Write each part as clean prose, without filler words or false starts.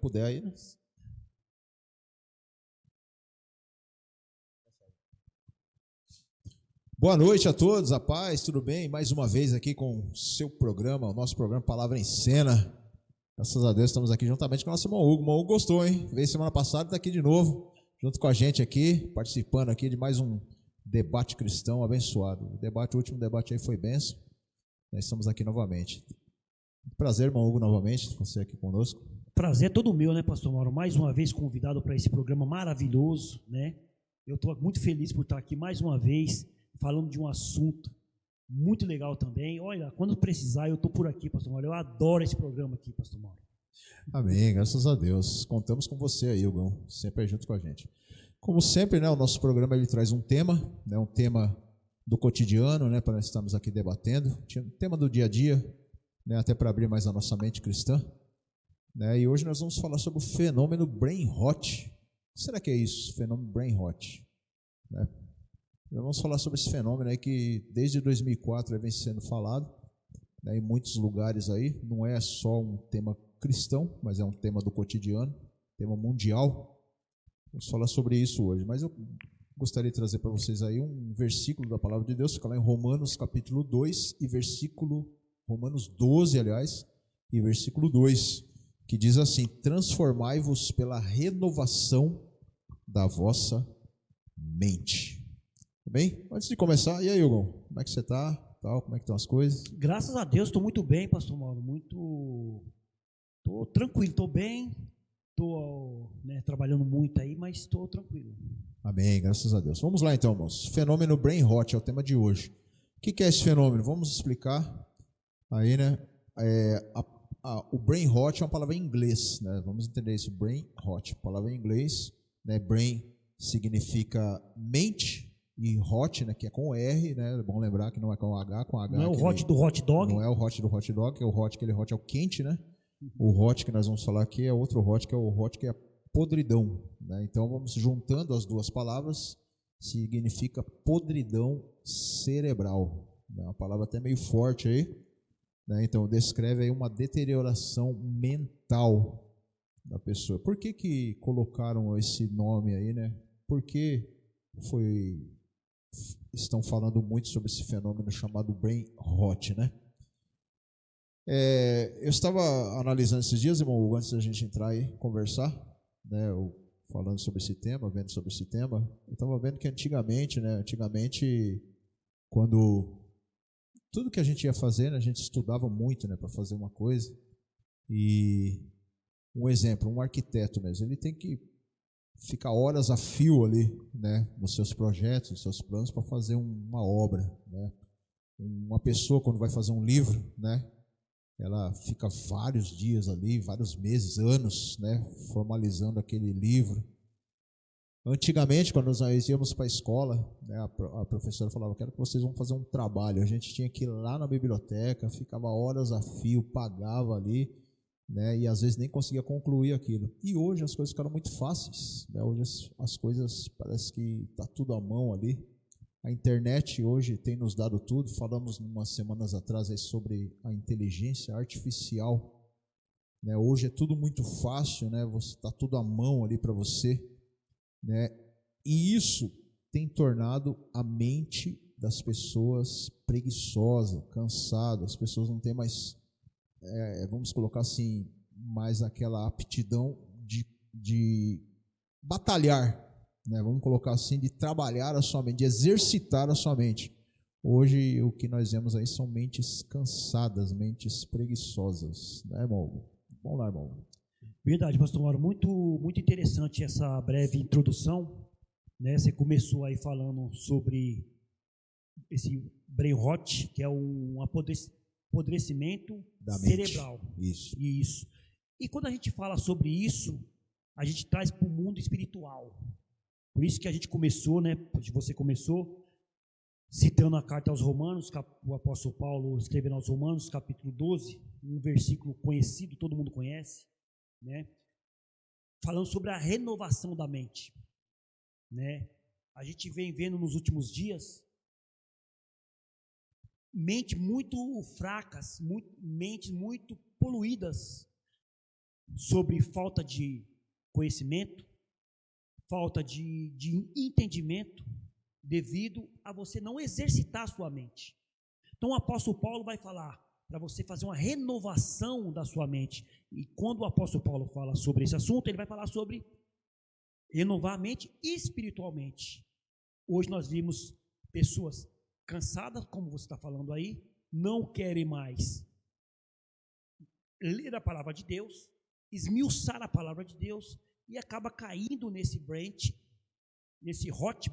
puder aí, né? Boa noite a todos, a paz, tudo bem? Mais uma vez aqui com o seu programa, o nosso programa Palavra em Cena. Graças a Deus estamos aqui juntamente com o nosso irmão Hugo. O irmão Hugo gostou, hein? Veio semana passada e está aqui de novo, junto com a gente aqui, participando aqui de mais um debate cristão abençoado. O último debate aí foi benção. Nós estamos aqui novamente. Prazer, irmão Hugo, novamente, você aqui conosco. Prazer é todo meu, né, pastor Mauro? Mais uma vez convidado para esse programa maravilhoso, né? Eu estou muito feliz por estar aqui mais uma vez, falando de um assunto muito legal também. Olha, quando precisar, eu estou por aqui, pastor Mauro. Eu adoro esse programa aqui, pastor Mauro. Amém, graças a Deus. Contamos com você aí, Hugo, sempre aí junto com a gente. Como sempre, né, o nosso programa ele traz um tema, né, um tema do cotidiano, né, para nós estarmos aqui debatendo, um tema do dia a dia, né, até para abrir mais a nossa mente cristã. Né, e hoje nós vamos falar sobre o fenômeno brain rot. O que será que é isso, fenômeno brain rot? Né? Nós vamos falar sobre esse fenômeno aí que desde 2004 vem sendo falado, né, em muitos lugares aí. Não é só um tema cristão, mas é um tema do cotidiano, tema mundial. Vamos falar sobre isso hoje, mas eu gostaria de trazer para vocês aí um versículo da palavra de Deus, fica lá em Romanos capítulo 2 e Romanos 12, aliás, e versículo 2, que diz assim: transformai-vos pela renovação da vossa mente. Tudo bem? Antes de começar, e aí, Hugo, como é que você está? Como é que estão as coisas? Graças a Deus, estou muito bem, pastor Mauro, estou tranquilo, estou bem, estou trabalhando muito aí, mas estou tranquilo. Amém, graças a Deus. Vamos lá então, irmãos. Fenômeno brain rot é o tema de hoje. O que é esse fenômeno? Vamos explicar aí, né? O brain rot é uma palavra em inglês, né? Vamos entender isso, brain rot, palavra em inglês, né? Brain significa mente, e hot, né, que é com R, né? É bom lembrar que não é com H, Não é o hot do hot dog? Não é o hot do hot dog, é o hot, aquele hot é o quente, né? O hot que nós vamos falar aqui é outro hot, que é o hot que é podridão, né? Então vamos juntando as duas palavras, significa podridão cerebral, né? Uma palavra até meio forte aí, né? Então descreve aí uma deterioração mental da pessoa. Por que colocaram esse nome aí, né? Por que estão falando muito sobre esse fenômeno chamado brain rot, né? Eu estava analisando esses dias, irmão, antes da gente entrar aí, conversar, né, falando sobre esse tema, vendo sobre esse tema, eu estava vendo que antigamente, quando tudo que a gente ia fazer, né, a gente estudava muito, né, para fazer uma coisa, e um exemplo, um arquiteto mesmo, ele tem que ficar horas a fio ali, né, nos seus projetos, nos seus planos para fazer uma obra, né? Uma pessoa quando vai fazer um livro, né, ela fica vários dias ali, vários meses, anos, né, formalizando aquele livro. Antigamente, quando nós íamos para a escola, né, a professora falava: quero que vocês vão fazer um trabalho. A gente tinha que ir lá na biblioteca, ficava horas a fio, pagava ali, né, e às vezes nem conseguia concluir aquilo. E hoje as coisas ficaram muito fáceis, né? Hoje as coisas parece que está tudo à mão ali. A internet hoje tem nos dado tudo. Falamos umas semanas atrás aí sobre a inteligência artificial, né? Hoje é tudo muito fácil, né? Está tudo à mão ali para você, né? E isso tem tornado a mente das pessoas preguiçosa, cansada. As pessoas não têm mais vamos colocar assim, mais aquela aptidão de batalhar, né? Vamos colocar assim, de trabalhar a sua mente, de exercitar a sua mente. Hoje o que nós vemos aí são mentes cansadas, mentes preguiçosas, né, irmão? Vamos lá, irmão. Verdade, pastor Mauro, muito, muito interessante essa breve introdução, né? Você começou aí falando sobre esse brain rot, que é um apodrecimento da cerebral. Mente. Isso. E quando a gente fala sobre isso, a gente traz para o mundo espiritual. Por isso que a gente começou, né? Você começou citando a carta aos Romanos, o apóstolo Paulo escrevendo aos Romanos, capítulo 12, um versículo conhecido, todo mundo conhece, né? Falando sobre a renovação da mente, né? A gente vem vendo nos últimos dias mentes muito fracas, mentes muito poluídas, sobre falta de conhecimento, falta de entendimento, devido a você não exercitar a sua mente. Então o apóstolo Paulo vai falar para você fazer uma renovação da sua mente. E quando o apóstolo Paulo fala sobre esse assunto, ele vai falar sobre renovar a mente espiritualmente. Hoje nós vimos pessoas cansadas, como você está falando aí, não querem mais ler a palavra de Deus, esmiuçar a palavra de Deus, e acaba caindo nesse brain rot,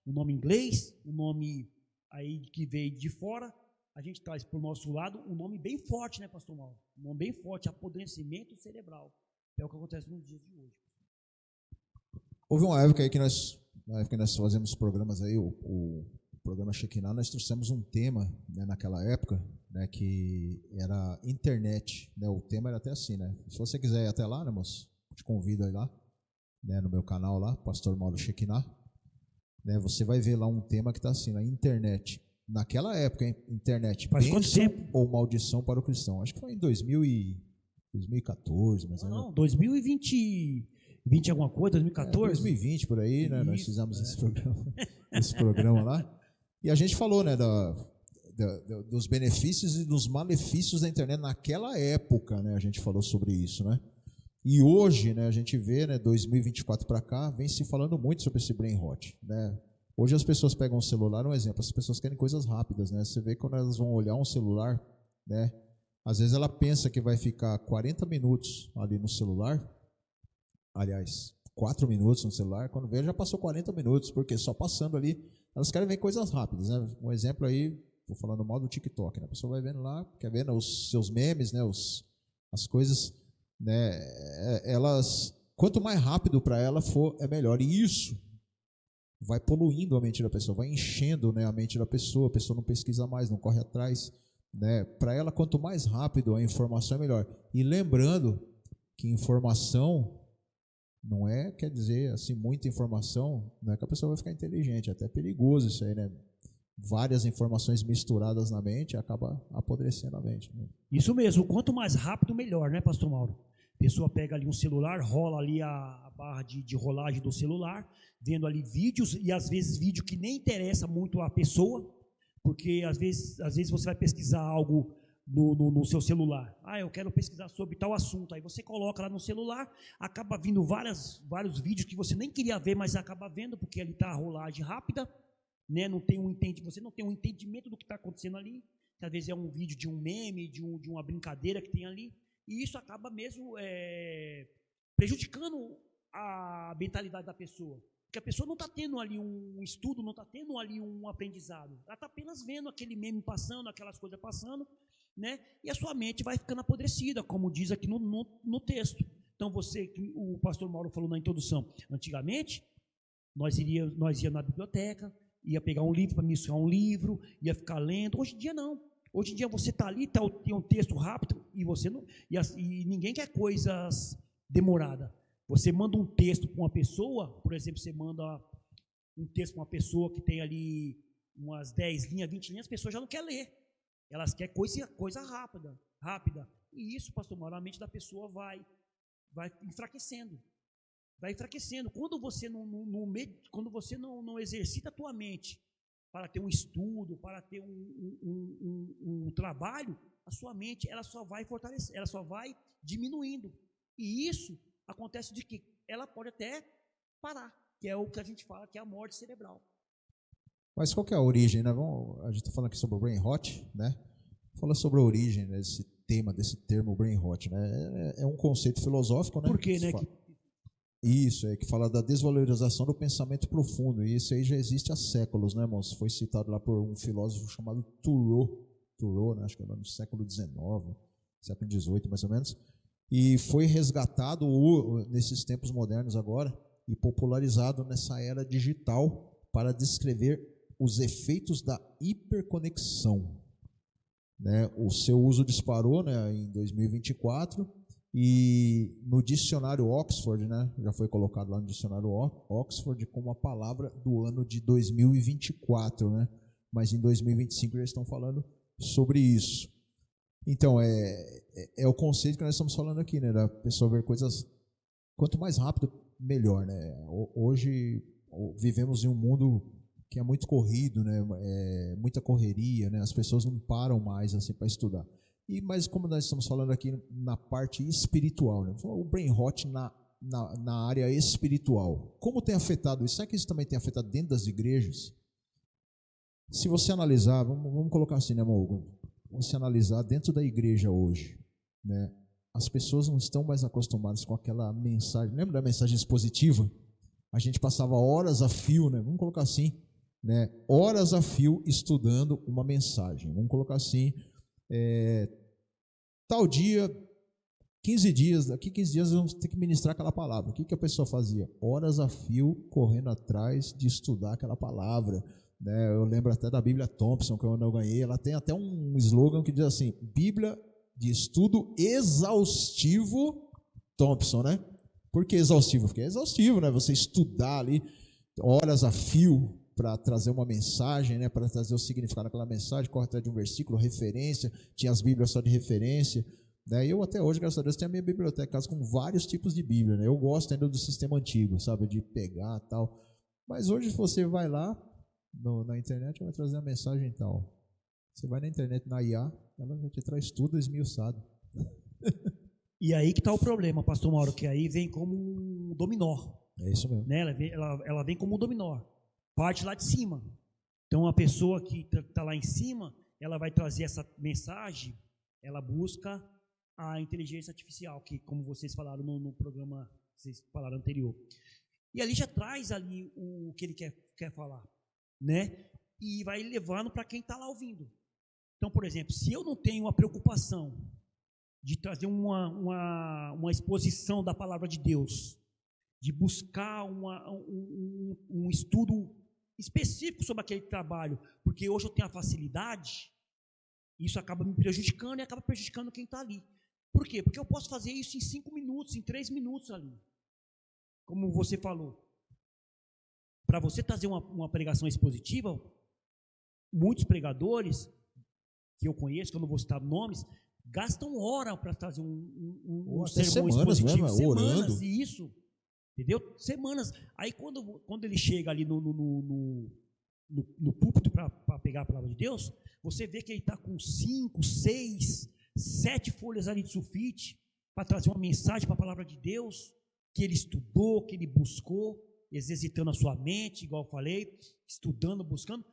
um nome inglês, um nome aí que veio de fora. A gente traz para o nosso lado um nome bem forte, né, pastor Mauro? Um nome bem forte, apodrecimento cerebral. É o que acontece nos dias de hoje. Houve uma época aí que nós fazemos programas aí, o programa Shekinah, nós trouxemos um tema, né, naquela época, né, que era internet, né, o tema era até assim, né, se você quiser ir até lá, né, moço, te convido aí lá, né, no meu canal lá, Pastor Mauro Shekinah, né, você vai ver lá um tema que está assim, na internet, naquela época, hein, internet, faz quanto tempo? Ou maldição para o cristão, acho que foi em 2014, mas não, 2020 alguma coisa, 2014? 2020 por aí, né? Isso, nós fizemos esse programa lá. E a gente falou, né, dos benefícios e dos malefícios da internet naquela época, né? A gente falou sobre isso, né? E hoje, né, a gente vê, né, 2024 para cá, vem se falando muito sobre esse brain rot, né? Hoje as pessoas pegam um celular, um exemplo, as pessoas querem coisas rápidas, né? Você vê quando elas vão olhar um celular, né? Às vezes ela pensa que vai ficar 40 minutos ali no celular, aliás, 4 minutos no celular, quando vê já passou 40 minutos, porque só passando ali, elas querem ver coisas rápidas, né? Um exemplo aí, estou falando mal do TikTok, né? A pessoa vai vendo lá, quer ver, né, os seus memes, né, as coisas, né, elas, quanto mais rápido para ela for, é melhor, e isso vai poluindo a mente da pessoa, vai enchendo, né, a mente da pessoa, a pessoa não pesquisa mais, não corre atrás, né? Para ela, quanto mais rápido a informação é melhor, e lembrando que informação não é, quer dizer, assim, muita informação, não é que a pessoa vai ficar inteligente, é até perigoso isso aí, né? Várias informações misturadas na mente, acaba apodrecendo a mente, né? Isso mesmo, quanto mais rápido, melhor, né, pastor Mauro? A pessoa pega ali um celular, rola ali a barra de rolagem do celular, vendo ali vídeos, e às vezes vídeo que nem interessa muito a pessoa, porque às vezes você vai pesquisar algo no seu celular. Eu quero pesquisar sobre tal assunto. Aí você coloca lá no celular, acaba vindo vários vídeos que você nem queria ver, mas acaba vendo, porque ali está a rolagem rápida, né? Você não tem um entendimento do que está acontecendo ali. Às vezes é um vídeo de um meme, de uma brincadeira que tem ali, e isso acaba mesmo prejudicando a mentalidade da pessoa. Porque a pessoa não está tendo ali um estudo, não está tendo ali um aprendizado. Ela está apenas vendo aquele meme passando, aquelas coisas passando, né? E a sua mente vai ficando apodrecida, como diz aqui no texto. Então, o pastor Mauro falou na introdução, antigamente, nós íamos na biblioteca, ia pegar um livro para misturar um livro, ia ficar lendo. Hoje em dia, não. Hoje em dia, você está ali, tem um texto rápido, e você não, e ninguém quer coisas demoradas. Você manda um texto para uma pessoa, por exemplo, você manda um texto para uma pessoa que tem ali umas 10 linhas, 20 linhas, a pessoa já não quer ler. Elas querem coisa rápida. E isso, pastor Mauro, a mente da pessoa vai enfraquecendo. Vai enfraquecendo. Quando você não exercita a tua mente para ter um estudo, para ter um trabalho, a sua mente ela só vai fortalecer, ela só vai diminuindo. E isso acontece de que ela pode até parar, que é o que a gente fala que é a morte cerebral. Mas qual que é a origem, né? A gente está falando aqui sobre o brain rot, né? Fala sobre a origem desse tema, desse termo brain rot, né? É um conceito filosófico, né? Por quê, né? Isso, que fala da desvalorização do pensamento profundo, e isso aí já existe há séculos, né, irmãos? Foi citado lá por um filósofo chamado Thoreau, né? Acho que era no século XIX, século XVIII, mais ou menos, e foi resgatado nesses tempos modernos agora, e popularizado nessa era digital para descrever os efeitos da hiperconexão, né? O seu uso disparou, né, em 2024, e no dicionário Oxford, né, já foi colocado lá no dicionário Oxford como a palavra do ano de 2024, né? Mas em 2025 já estão falando sobre isso. Então, é o conceito que nós estamos falando aqui, né? Da pessoa ver coisas, quanto mais rápido, melhor, né? Hoje vivemos em um mundo que é muito corrido, né? Muita correria, né? As pessoas não param mais assim para estudar. Mas como nós estamos falando aqui na parte espiritual, né? O brain rot na área espiritual, como tem afetado isso? Será que isso também tem afetado dentro das igrejas? Se você analisar, vamos colocar assim, né, Hugo? Você analisar dentro da igreja hoje, né? As pessoas não estão mais acostumadas com aquela mensagem. Lembra da mensagem expositiva? A gente passava horas a fio, né? Vamos colocar assim, né? Horas a fio estudando uma mensagem. Vamos colocar assim, tal dia, 15 dias, daqui 15 dias vamos ter que ministrar aquela palavra. O que a pessoa fazia? Horas a fio correndo atrás de estudar aquela palavra. Né? Eu lembro até da Bíblia Thompson, que eu ganhei. Ela tem até um slogan que diz assim: Bíblia de estudo exaustivo Thompson, né? Por que exaustivo? Porque é exaustivo, né? Você estudar ali horas a fio para trazer uma mensagem, né? Para trazer o significado daquela mensagem, corre atrás de um versículo, referência, tinha as Bíblias só de referência. Né? Eu até hoje, graças a Deus, tenho a minha biblioteca em casa com vários tipos de Bíblia. Né? Eu gosto ainda do sistema antigo, sabe? De pegar e tal. Mas hoje você vai lá na internet, vai trazer a mensagem e tal. Você vai na internet, na IA, ela já te traz tudo esmiuçado. E aí que está o problema, pastor Mauro, que aí vem como um dominó. É isso mesmo. Né? Ela vem como um dominó. Parte lá de cima. Então, a pessoa que está lá em cima, ela vai trazer essa mensagem, ela busca a inteligência artificial, que como vocês falaram no programa, vocês falaram anterior. E ali já traz ali o que ele quer falar, né? E vai levando para quem está lá ouvindo. Então, por exemplo, se eu não tenho a preocupação de trazer uma exposição da palavra de Deus, de buscar um estudo específico sobre aquele trabalho, porque hoje eu tenho a facilidade, isso acaba me prejudicando e acaba prejudicando quem está ali. Por quê? Porque eu posso fazer isso em 5 minutos, em 3 minutos ali. Como você falou. Para você trazer uma pregação expositiva, muitos pregadores que eu conheço, que eu não vou citar nomes, gastam hora para trazer um sermão expositivo. Mesmo, semanas, orando. e isso. Entendeu? Semanas. Aí quando ele chega ali no púlpito para pegar a palavra de Deus, você vê que ele está com 5, 6, 7 folhas ali de sulfite para trazer uma mensagem para a palavra de Deus, que ele estudou, que ele buscou, exercitando a sua mente, igual eu falei, estudando, buscando,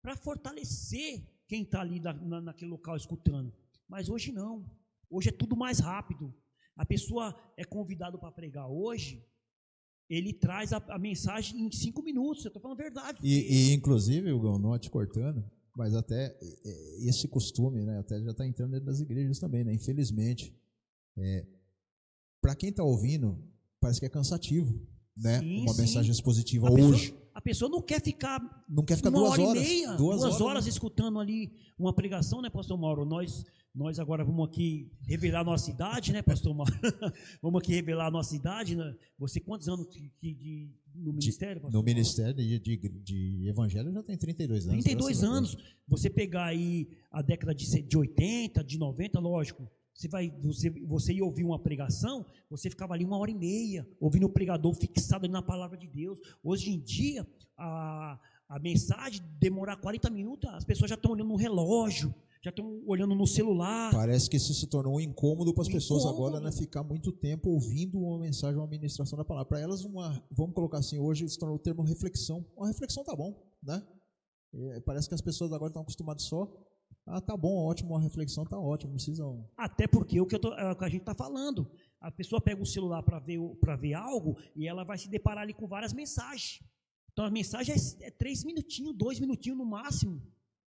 para fortalecer quem está ali naquele local escutando. Mas hoje não. Hoje é tudo mais rápido. A pessoa é convidada para pregar hoje, ele traz a mensagem em 5 minutos. Eu estou falando a verdade. E inclusive, Hugo, não te cortando, mas até esse costume, né, até já está entrando dentro das igrejas também, né? Infelizmente. Para quem está ouvindo, parece que é cansativo, né? Uma mensagem expositiva hoje. A pessoa não quer ficar 2 horas. 2 horas escutando ali uma pregação, né, pastor Mauro? Nós agora vamos aqui revelar a nossa idade, né, pastor Mauro? Vamos aqui revelar a nossa idade, né? Você quantos anos no ministério, pastor No Mauro? ministério de evangelho já tem 32 anos. 32 anos. Você pegar aí a década de 80, de 90, lógico, você ia ouvir uma pregação, você ficava ali 1h30, ouvindo o pregador fixado ali na palavra de Deus. Hoje em dia, a mensagem demorar 40 minutos, as pessoas já estão olhando no relógio, já estão olhando no celular. Parece que isso se tornou um incômodo para as pessoas agora, né? Ficar muito tempo ouvindo uma mensagem, uma ministração da palavra. Para elas, vamos colocar assim, hoje se tornou o termo reflexão. Uma reflexão tá bom, né? Parece que as pessoas agora estão acostumadas só. Tá bom, ótimo, uma reflexão tá ótimo, não precisam. Até porque o que a gente está falando, a pessoa pega o celular para ver algo e ela vai se deparar ali com várias mensagens. Então a mensagem é 3 minutinhos, 2 minutinhos no máximo.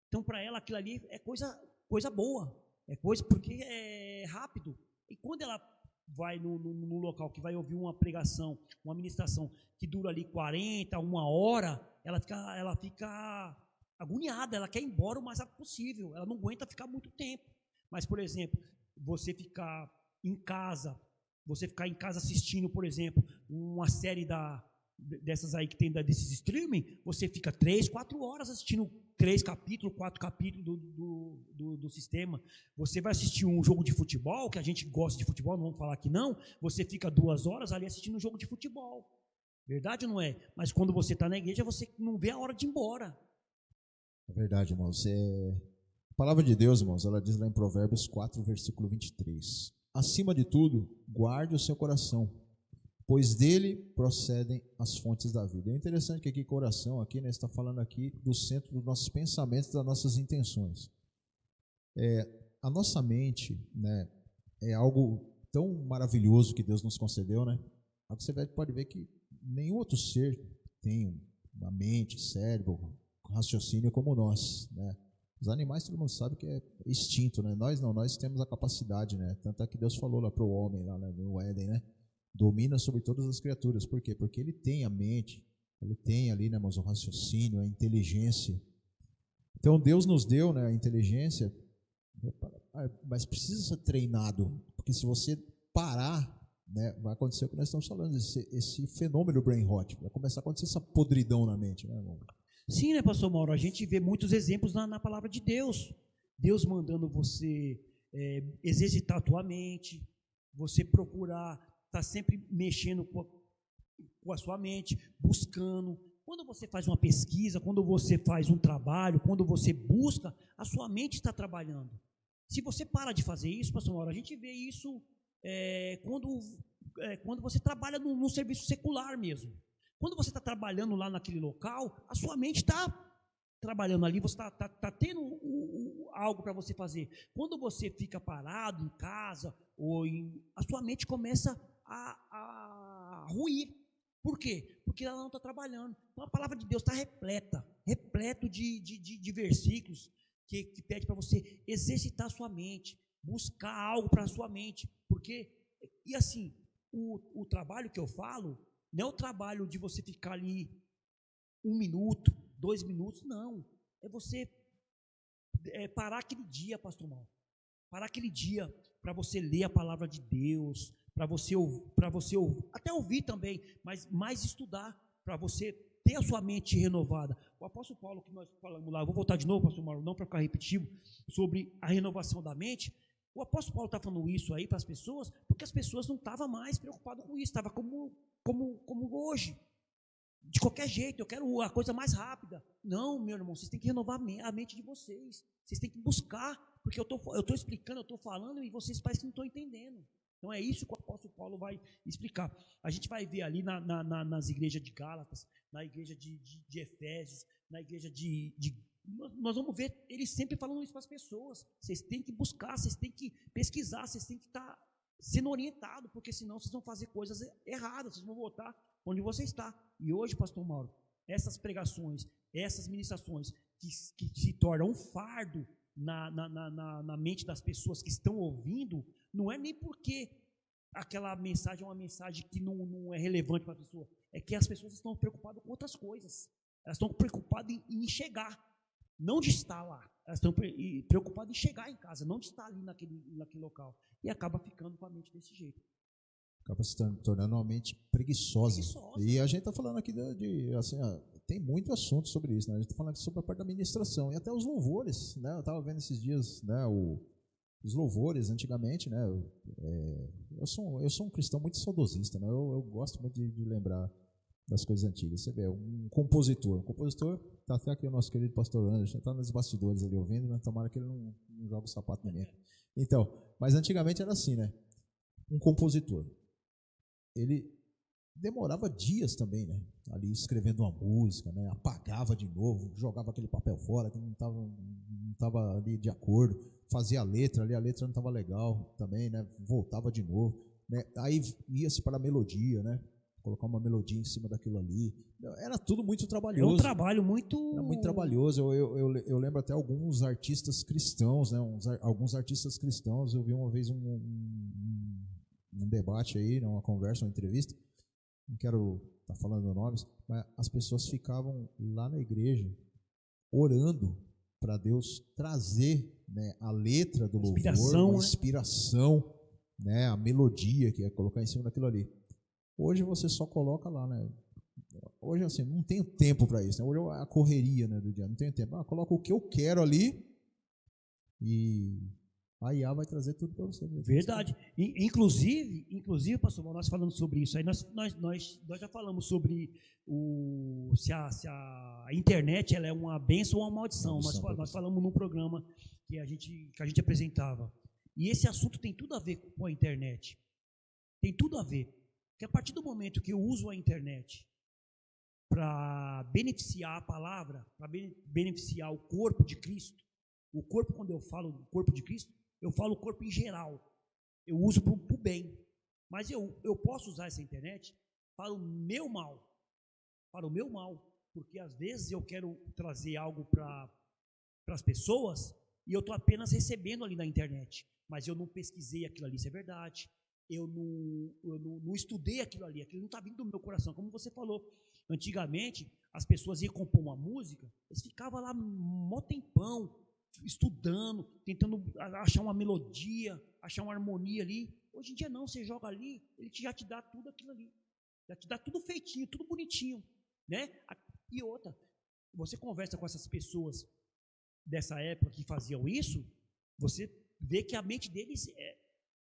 Então para ela aquilo ali é coisa boa, é coisa porque é rápido. E quando ela vai no local que vai ouvir uma pregação, uma ministração que dura ali 40, 1 hora, ela fica agoniada, ela quer ir embora o mais rápido possível, ela não aguenta ficar muito tempo. Mas, por exemplo, você ficar em casa assistindo, por exemplo, uma série da dessas aí que tem desses streaming, você fica 3, 4 horas assistindo 3 capítulos, 4 capítulos do sistema. Você vai assistir um jogo de futebol, que a gente gosta de futebol, não vamos falar que não, você fica 2 horas ali assistindo um jogo de futebol. Verdade ou não é? Mas quando você está na igreja, você não vê a hora de ir embora. É verdade, irmãos. A palavra de Deus, irmãos, ela diz lá em Provérbios 4, versículo 23. Acima de tudo, guarde o seu coração, pois dele procedem as fontes da vida. É interessante que aqui, coração, aqui, né, está falando aqui do centro dos nossos pensamentos, das nossas intenções. A nossa mente, né, é algo tão maravilhoso que Deus nos concedeu, né? Você pode ver que nenhum outro ser tem uma mente, cérebro, raciocínio como nós, né? Os animais, todo mundo sabe que é instinto, né? Nós não, nós temos a capacidade, né? Tanto é que Deus falou lá para o homem, lá no Éden, né? Domina sobre todas as criaturas. Por quê? Porque ele tem a mente, ele tem ali, né, mas o raciocínio, a inteligência. Então Deus nos deu, né, a inteligência, mas precisa ser treinado, porque se você parar, né, vai acontecer o que nós estamos falando, esse fenômeno brain rot, vai começar a acontecer essa podridão na mente, né, irmão? Sim, né, pastor Mauro? A gente vê muitos exemplos na palavra de Deus. Deus mandando você exercitar a tua mente, você procurar estar sempre mexendo com a sua mente, buscando. Quando você faz uma pesquisa, quando você faz um trabalho, quando você busca, a sua mente está trabalhando. Se você para de fazer isso, pastor Mauro, a gente vê isso quando você trabalha num serviço secular mesmo. Quando você está trabalhando lá naquele local, a sua mente está trabalhando ali, você está tendo algo para você fazer. Quando você fica parado em casa, a sua mente começa a ruir. Por quê? Porque ela não está trabalhando. Então a palavra de Deus está repleto de versículos que pede para você exercitar a sua mente, buscar algo para a sua mente. Porque, e assim, o trabalho que eu falo, não é o trabalho de você ficar ali 1 minuto, 2 minutos, não. É você parar aquele dia, pastor Mauro. Parar aquele dia para você ler a palavra de Deus, para você ouvir, até ouvir também, mas mais estudar, para você ter a sua mente renovada. O apóstolo Paulo, que nós falamos lá, eu vou voltar de novo, pastor Mauro, não para ficar repetitivo, sobre a renovação da mente. O apóstolo Paulo está falando isso aí para as pessoas, porque as pessoas não estavam mais preocupadas com isso, estava como hoje. De qualquer jeito, eu quero a coisa mais rápida. Não, meu irmão, vocês têm que renovar a mente de vocês. Vocês têm que buscar, porque eu estou explicando, eu estou falando e vocês parecem que não estão entendendo. Então é isso que o apóstolo Paulo vai explicar. A gente vai ver ali nas igrejas de Gálatas, na igreja de Efésios, na igreja nós vamos ver ele sempre falando isso para as pessoas. Vocês têm que buscar, vocês têm que pesquisar, vocês têm que estar sendo orientados, porque senão vocês vão fazer coisas erradas, vocês vão voltar onde você está. E hoje, pastor Mauro, essas pregações, essas ministrações que se tornam um fardo na mente das pessoas que estão ouvindo, não é nem porque aquela mensagem é uma mensagem que não é relevante para a pessoa, é que as pessoas estão preocupadas com outras coisas. Elas estão preocupadas em chegar, não de estar lá. Elas estão preocupadas em chegar em casa, não de estar ali naquele local. E acaba ficando com a mente desse jeito. Acaba se tornando uma mente preguiçosa. E a gente está falando aqui assim, tem muito assunto sobre isso, né? A gente está falando aqui sobre a parte da administração e até os louvores, né? Eu estava vendo esses dias, né? Os louvores antigamente, né? Eu sou um cristão muito saudosista, né? Eu gosto muito de lembrar das coisas antigas. Você vê, um compositor está até aqui o nosso querido pastor Anderson, está nos bastidores ali ouvindo, né? Tomara que ele não joga o sapato em ninguém. Então, mas antigamente era assim, né? Um compositor, ele demorava dias também, né? Ali escrevendo uma música, né? Apagava de novo, jogava aquele papel fora que não estava ali de acordo, fazia a letra ali, a letra não estava legal também, né? Voltava de novo, né? Aí ia-se para a melodia, né? Colocar uma melodia em cima daquilo ali. Era tudo muito trabalhoso. É um trabalho muito... Era muito trabalhoso. Eu lembro até alguns artistas cristãos, né? Alguns artistas cristãos, eu vi uma vez um debate aí, uma conversa, uma entrevista, não quero estar falando nomes, mas as pessoas ficavam lá na igreja orando para Deus trazer, né, a letra do louvor, a inspiração, né, a melodia que ia colocar em cima daquilo ali. Hoje você só coloca lá, né, Hoje, assim, não tenho tempo para isso, né? Hoje é a correria, né, do dia, não tenho tempo. Coloca o que eu quero ali e a IA vai trazer tudo para você. Verdade. Inclusive, pastor, nós falando sobre isso, aí nós já falamos sobre se a internet ela é uma bênção ou uma maldição. Nós falamos num programa que a gente apresentava. E esse assunto tem tudo a ver com a internet. Tem tudo a ver. Porque a partir do momento que eu uso a internet para beneficiar a palavra, para beneficiar o corpo de Cristo, o corpo, quando eu falo do corpo de Cristo, eu falo o corpo em geral. Eu uso para o bem. Mas eu posso usar essa internet para o meu mal. Para o meu mal. Porque às vezes eu quero trazer algo para as pessoas e eu estou apenas recebendo ali na internet. Mas eu não pesquisei aquilo ali, se é verdade. Eu não estudei aquilo ali não está vindo do meu coração. Como você falou, antigamente as pessoas iam compor uma música, eles ficavam lá mó tempão, estudando, tentando achar uma melodia, achar uma harmonia ali. Hoje em dia não, você joga ali, ele já te dá tudo aquilo ali, já te dá tudo feitinho, tudo bonitinho, né? E outra, você conversa com essas pessoas dessa época que faziam isso, você vê que a mente deles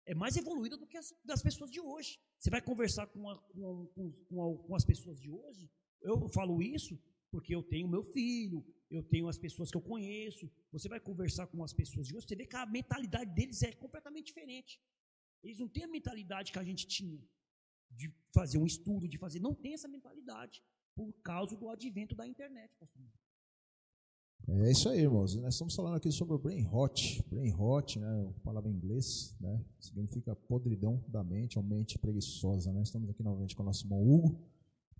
é mais evoluída do que das pessoas de hoje. Você vai conversar com as pessoas de hoje, eu falo isso porque eu tenho meu filho, eu tenho as pessoas que eu conheço. Você vai conversar com as pessoas de hoje, você vê que a mentalidade deles é completamente diferente. Eles não têm a mentalidade que a gente tinha, de fazer um estudo, não tem essa mentalidade, por causa do advento da internet, pastor. É isso aí, irmãos. Nós estamos falando aqui sobre o brain rot. Brain rot, né, palavra em inglês, né, significa podridão da mente, ou mente preguiçosa, né? Estamos aqui novamente com o nosso irmão Hugo.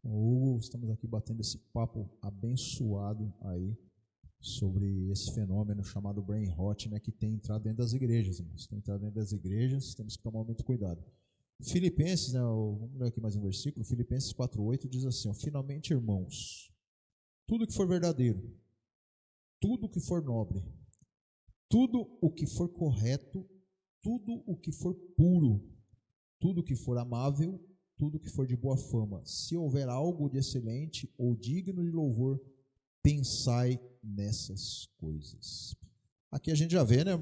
Hugo, estamos aqui batendo esse papo abençoado aí sobre esse fenômeno chamado brain rot, né, que tem entrado dentro das igrejas, irmãos. Tem entrado dentro das igrejas, temos que tomar muito cuidado. Filipenses, né, vamos ler aqui mais um versículo. Filipenses 4:8 diz assim: ó, finalmente, irmãos, tudo que for verdadeiro, tudo o que for nobre, tudo o que for correto, tudo o que for puro, tudo o que for amável, tudo o que for de boa fama, se houver algo de excelente ou digno de louvor, pensai nessas coisas. Aqui a gente já vê, né,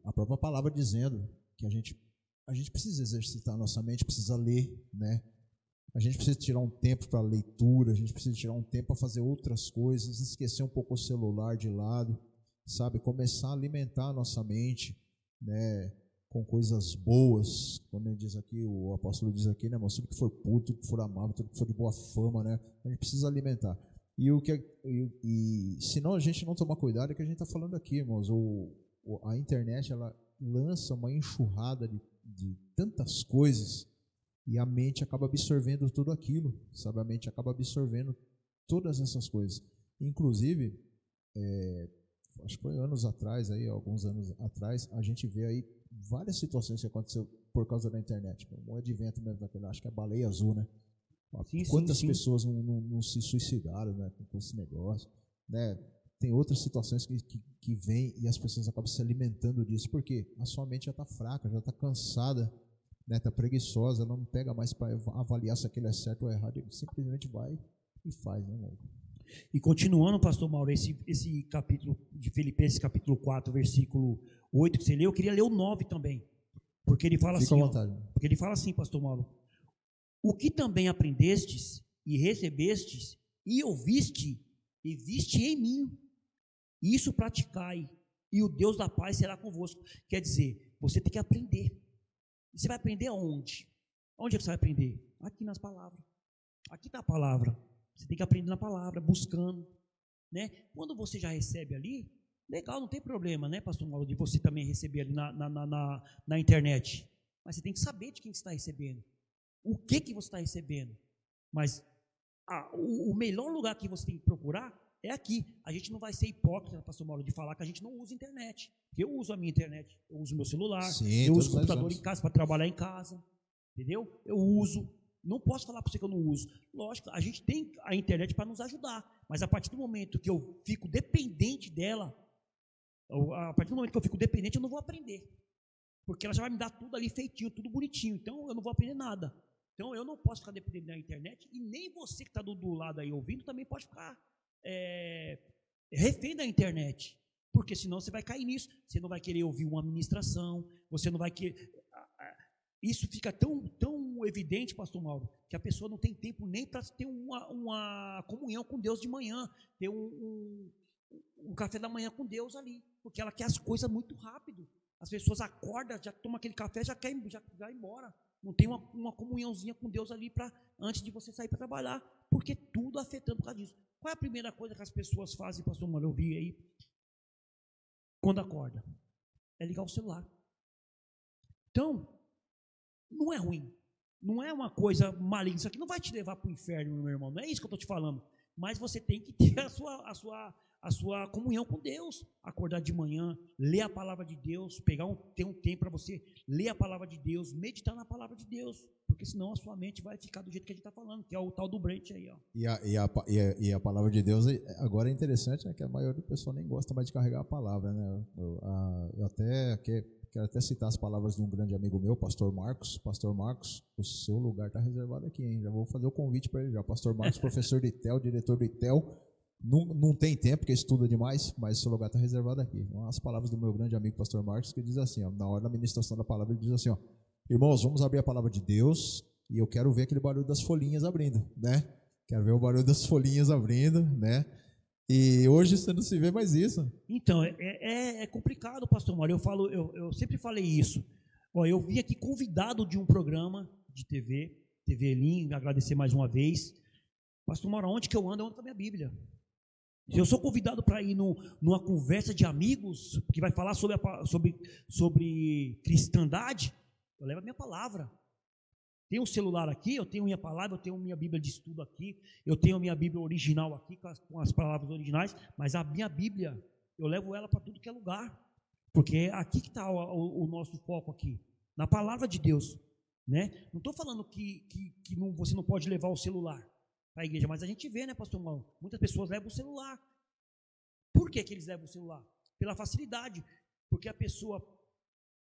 a própria palavra dizendo que a gente precisa exercitar a nossa mente, precisa ler, né? A gente precisa tirar um tempo para leitura, a gente precisa tirar um tempo para fazer outras coisas, esquecer um pouco o celular de lado, sabe? Começar a alimentar a nossa mente, né, com coisas boas. Quando ele diz aqui, o apóstolo diz aqui, né, irmão, tudo que for puro, tudo que for amável, tudo que for de boa fama, né? A gente precisa alimentar. E senão a gente não tomar cuidado, é que a gente está falando aqui, irmãos. A internet, ela lança uma enxurrada de tantas coisas, e a mente acaba absorvendo tudo aquilo, sabe? A mente acaba absorvendo todas essas coisas. Inclusive, acho que foi alguns anos atrás, a gente vê aí várias situações que aconteceu por causa da internet. Um advento mesmo daquele, acho que é a baleia azul, né? Quantas pessoas não se suicidaram, né, com esse negócio, né? Tem outras situações que vêm e as pessoas acabam se alimentando disso, porque a sua mente já está fraca, já está cansada, né, está preguiçosa, ela não pega mais para avaliar se aquilo é certo ou errado, ele simplesmente vai e faz, né, irmão? E continuando, pastor Mauro, esse capítulo de Filipenses, capítulo 4, versículo 8 que você leu, eu queria ler o 9 também, porque ele fala porque ele fala assim, pastor Mauro: o que também aprendestes e recebestes e ouviste e viste em mim, isso praticai, e o Deus da paz será convosco. Quer dizer, você tem que aprender. E você vai aprender aonde? Onde é que você vai aprender? Aqui nas palavras. Aqui está a palavra. Você tem que aprender na palavra, buscando, né? Quando você já recebe ali, legal, não tem problema, né, pastor Mauro, de você também receber ali na internet. Mas você tem que saber de quem você está recebendo. O que você está recebendo. Mas o melhor lugar que você tem que procurar é aqui. A gente não vai ser hipócrita, pastor Mauro, de falar que a gente não usa internet. Eu uso a minha internet, eu uso meu celular, eu uso o computador em casa para trabalhar em casa, entendeu? Eu uso. Não posso falar para você que eu não uso. Lógico, a gente tem a internet para nos ajudar, mas a partir do momento que eu fico dependente dela, a partir do momento que eu fico dependente, eu não vou aprender. Porque ela já vai me dar tudo ali feitinho, tudo bonitinho. Então, eu não vou aprender nada. Então, eu não posso ficar dependendo da internet, e nem você que está do lado aí ouvindo também pode ficar refém da internet, porque senão você vai cair nisso, você não vai querer ouvir uma ministração, você não vai querer... Isso fica tão evidente, pastor Mauro, que a pessoa não tem tempo nem para ter uma comunhão com Deus de manhã, ter um café da manhã com Deus ali, porque ela quer as coisas muito rápido. As pessoas acordam, já tomam aquele café, já vai embora. Não tem uma comunhãozinha com Deus ali antes de você sair para trabalhar, porque tudo afetando por causa disso. Qual é a primeira coisa que as pessoas fazem, pastor Mauro? Eu vi aí, quando acorda, é ligar o celular. Então, não é ruim, não é uma coisa maligna, isso aqui não vai te levar para o inferno, meu irmão, não é isso que eu estou te falando, mas você tem que ter a sua comunhão com Deus, acordar de manhã, ler a palavra de Deus, ter um tempo para você ler a palavra de Deus, meditar na palavra de Deus, porque senão a sua mente vai ficar do jeito que a gente está falando, que é o tal do Brent aí, ó. E a palavra de Deus, agora é interessante, né, que a maioria do pessoal nem gosta mais de carregar a palavra, né? Eu quero até citar as palavras de um grande amigo meu, pastor Marcos. Pastor Marcos, o seu lugar está reservado aqui, hein? Já vou fazer o convite para ele já. Pastor Marcos, professor do ITEL, diretor do ITEL. Não tem tempo, porque estuda demais, mas o seu lugar está reservado aqui. As palavras do meu grande amigo, pastor Marcos, que diz assim, ó, na hora da ministração da palavra, ele diz assim, ó, irmãos, vamos abrir a palavra de Deus e eu quero ver aquele barulho das folhinhas abrindo, né? Quero ver o barulho das folhinhas abrindo, né? E hoje você não se vê mais isso. Então, é complicado, pastor Mauro. Eu sempre falei isso. Ó, eu vim aqui convidado de um programa de TV Elim, agradecer mais uma vez. Pastor Mauro, onde que eu ando com a minha Bíblia. Se eu sou convidado para ir numa conversa de amigos, que vai falar sobre cristandade, eu levo a minha palavra. Tenho um celular aqui, eu tenho minha palavra, eu tenho minha Bíblia de estudo aqui, eu tenho minha Bíblia original aqui, com as palavras originais, mas a minha Bíblia, eu levo ela para tudo que é lugar, porque é aqui que está o nosso foco aqui, na palavra de Deus, né? Não estou falando que você não pode levar o celular para a igreja, mas a gente vê, né, pastor Mauro, muitas pessoas levam o celular. Por que eles levam o celular? Pela facilidade, porque a pessoa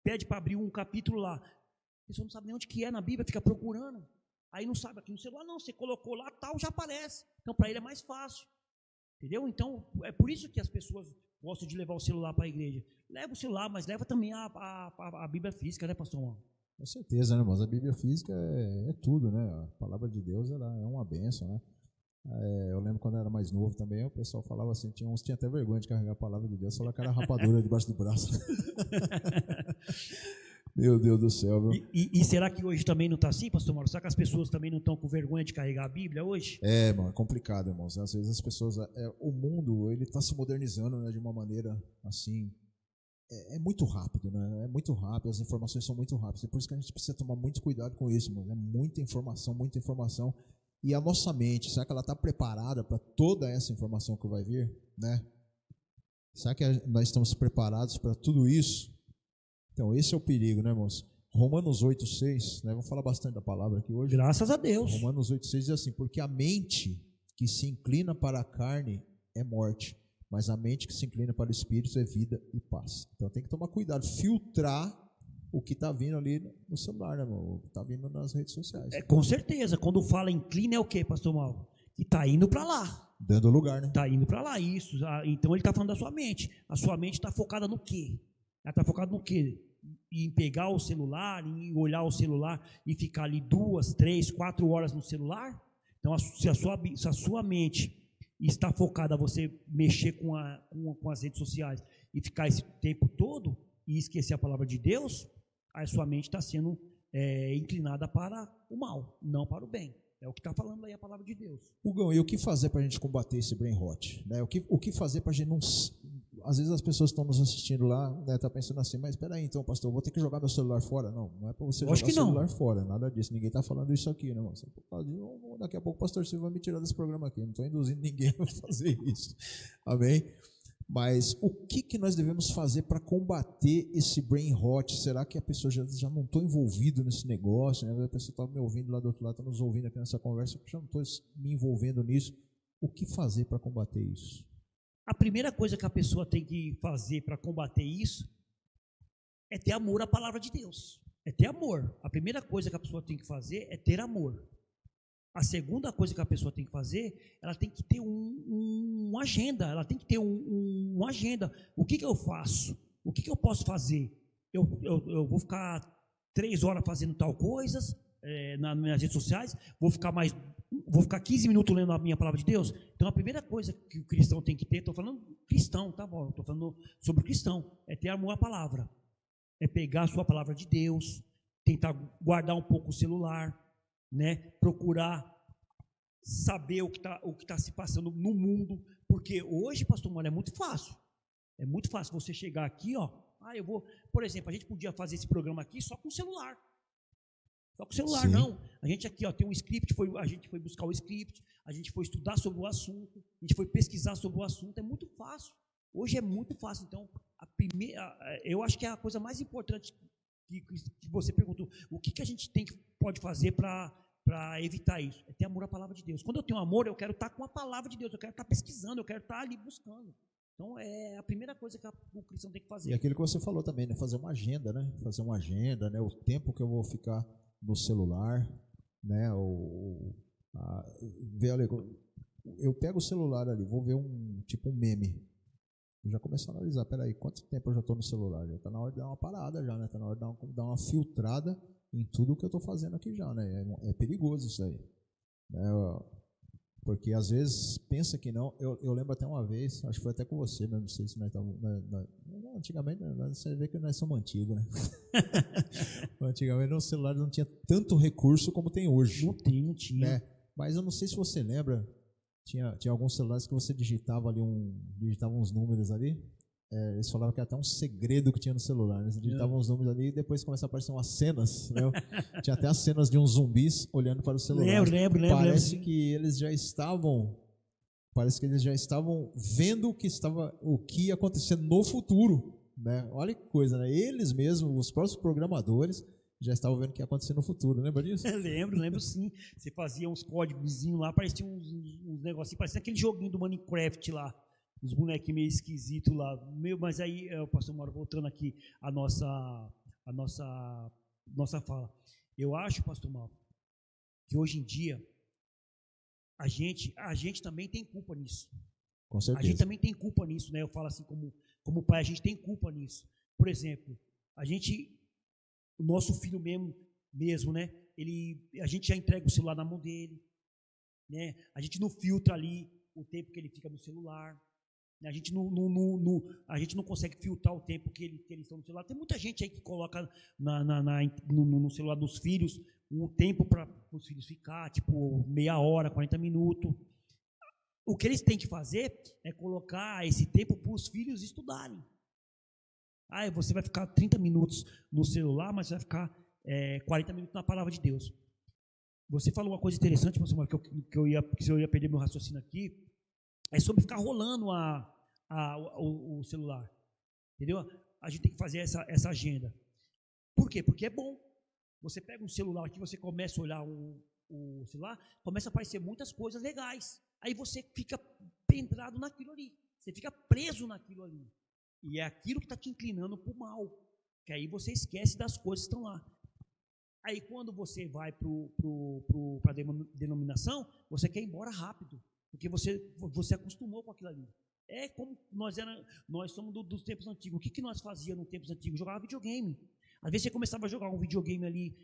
pede para abrir um capítulo lá, a pessoa não sabe nem onde que é na Bíblia, fica procurando, aí não sabe aqui no celular, não, você colocou lá, tal, já aparece, então para ele é mais fácil, entendeu? Então, é por isso que as pessoas gostam de levar o celular para a igreja. Leva o celular, mas leva também a Bíblia física, né, pastor Juan? Com certeza, né, irmãos? A Bíblia física é tudo, né? A palavra de Deus, ela é uma bênção, né? Eu lembro quando eu era mais novo também, o pessoal falava assim, tinha até vergonha de carregar a palavra de Deus, só aquela rapadura debaixo do braço. Meu Deus do céu, viu? E será que hoje também não está assim, pastor Mauro? Será que as pessoas também não estão com vergonha de carregar a Bíblia hoje? Mano, é complicado, irmãos. Às vezes as pessoas... o mundo, ele está se modernizando, né, de uma maneira, assim... É muito rápido, né? É muito rápido, as informações são muito rápidas. E por isso que a gente precisa tomar muito cuidado com isso, mano. É muita informação, muita informação. E a nossa mente, será que ela está preparada para toda essa informação que vai vir, né? Será que nós estamos preparados para tudo isso? Então, esse é o perigo, né, irmãos? Romanos 8,6, né? Vamos falar bastante da palavra aqui hoje. Graças a Deus. Romanos 8,6 diz assim, porque a mente que se inclina para a carne é morte, mas a mente que se inclina para o Espírito é vida e paz. Então tem que tomar cuidado, filtrar o que está vindo ali no celular, né, irmão? O que está vindo nas redes sociais. Com certeza, quando fala inclina é o quê, pastor Mauro? Que está indo para lá. Dando lugar, né? Está indo para lá, isso. Então ele está falando da sua mente. A sua mente está focada no quê? Ela está focada no quê? Em pegar o celular, em olhar o celular e ficar ali 2, 3, 4 horas no celular? Então, se a sua mente está focada a você mexer com as redes sociais e ficar esse tempo todo e esquecer a palavra de Deus, a sua mente está sendo inclinada para o mal, não para o bem. É o que está falando aí a palavra de Deus. Hugão, e o que fazer para a gente combater esse brain rot? Né? O que fazer para a gente não... Às vezes as pessoas estão nos assistindo lá, né, tá pensando assim, mas espera aí, então, pastor, eu vou ter que jogar meu celular fora? Não é para você jogar o celular fora, nada disso. Ninguém está falando isso aqui, né, irmão? Daqui a pouco o pastor Silvio vai me tirar desse programa aqui. Eu não estou induzindo ninguém a fazer isso. Amém? Mas o que nós devemos fazer para combater esse brain rot? Será que a pessoa já não está envolvido nesse negócio? Né? A pessoa está me ouvindo lá do outro lado, está nos ouvindo aqui nessa conversa, eu já não estou me envolvendo nisso. O que fazer para combater isso? A primeira coisa que a pessoa tem que fazer para combater isso é ter amor à palavra de Deus. é ter amor. A primeira coisa que a pessoa tem que fazer é ter amor. A segunda coisa que a pessoa tem que fazer, ela tem que ter uma agenda, ela tem que ter uma agenda. O que eu faço? O que eu posso fazer? Eu vou ficar 3 horas fazendo tal coisas nas minhas redes sociais, vou ficar 15 minutos lendo a minha palavra de Deus. Então a primeira coisa que o cristão tem que ter, estou falando cristão, tá bom? Estou falando sobre o cristão, é ter amor à palavra, é pegar a sua palavra de Deus, tentar guardar um pouco o celular, né? Procurar saber o que tá se passando no mundo, porque hoje, pastor Mário, é muito fácil você chegar aqui, ó, por exemplo, a gente podia fazer esse programa aqui só com o celular. Sim. Não. A gente aqui, ó, tem um script, a gente foi buscar o script, a gente foi estudar sobre o assunto, a gente foi pesquisar sobre o assunto, é muito fácil. Hoje é muito fácil. Então, eu acho que é a coisa mais importante que você perguntou, o que a gente pode fazer para evitar isso? É ter amor à palavra de Deus. Quando eu tenho amor, eu quero estar com a palavra de Deus, eu quero estar pesquisando, eu quero estar ali buscando. Então, é a primeira coisa que o cristão tem que fazer. E aquilo que você falou também, né? Fazer uma agenda, né? O tempo que eu vou ficar no celular, né? Eu pego o celular ali, vou ver um meme. Eu já começo a analisar, peraí, quanto tempo eu já estou no celular? Já está na hora de dar uma parada já, né? Está na hora de dar uma filtrada em tudo que eu estou fazendo aqui já, né? É perigoso isso aí, né? Porque às vezes pensa que não. Eu lembro até uma vez, acho que foi até com você, mas não sei se nós estávamos. Antigamente, você vê que nós somos antigos, né? Antigamente o celular não tinha tanto recurso como tem hoje. Não tinha. Né? Mas eu não sei se você lembra, tinha alguns celulares que você digitava uns números ali. Eles falavam que era até um segredo que tinha no celular, né? Você digitava uns números ali e depois começava a aparecer umas cenas, né? Tinha até as cenas de uns zumbis olhando para o celular. Lembro. Parece que eles já estavam vendo o que ia acontecer no futuro, né? Olha que coisa, né? Eles mesmos, os próprios programadores, já estavam vendo o que ia acontecer no futuro, lembra disso? Lembro sim. Você fazia uns códigozinhos lá, parecia uns negocinhos, parecia aquele joguinho do Minecraft lá. Uns bonequinhos meio esquisitos lá. Mas aí, pastor Mauro, voltando aqui a nossa fala. Eu acho, pastor Mauro, que hoje em dia a gente também tem culpa nisso. Com certeza. A gente também tem culpa nisso, né? Eu falo assim, como pai, a gente tem culpa nisso. Por exemplo, o nosso filho mesmo, né? A gente já entrega o celular na mão dele, né? A gente não filtra ali o tempo que ele fica no celular. A gente não consegue filtrar o tempo que eles estão no celular. Tem muita gente aí que coloca no celular dos filhos um tempo para os filhos ficar, tipo meia hora, 40 minutos. O que eles têm que fazer é colocar esse tempo para os filhos estudarem. Você vai ficar 30 minutos no celular, mas vai ficar 40 minutos na palavra de Deus. Você falou uma coisa interessante, pastor Marcos, que eu ia perder meu raciocínio aqui. É sobre ficar rolando o celular, entendeu? A gente tem que fazer essa agenda. Por quê? Porque é bom. Você pega um celular aqui, você começa a olhar o celular, começa a aparecer muitas coisas legais. Aí você fica pendrado naquilo ali. Você fica preso naquilo ali. E é aquilo que está te inclinando para o mal. Que aí você esquece das coisas que estão lá. Aí quando você vai para a denominação, você quer ir embora rápido. Porque você acostumou com aquilo ali. É como nós somos dos tempos antigos. O que nós fazíamos nos tempos antigos? Jogava videogame. Às vezes você começava a jogar um videogame ali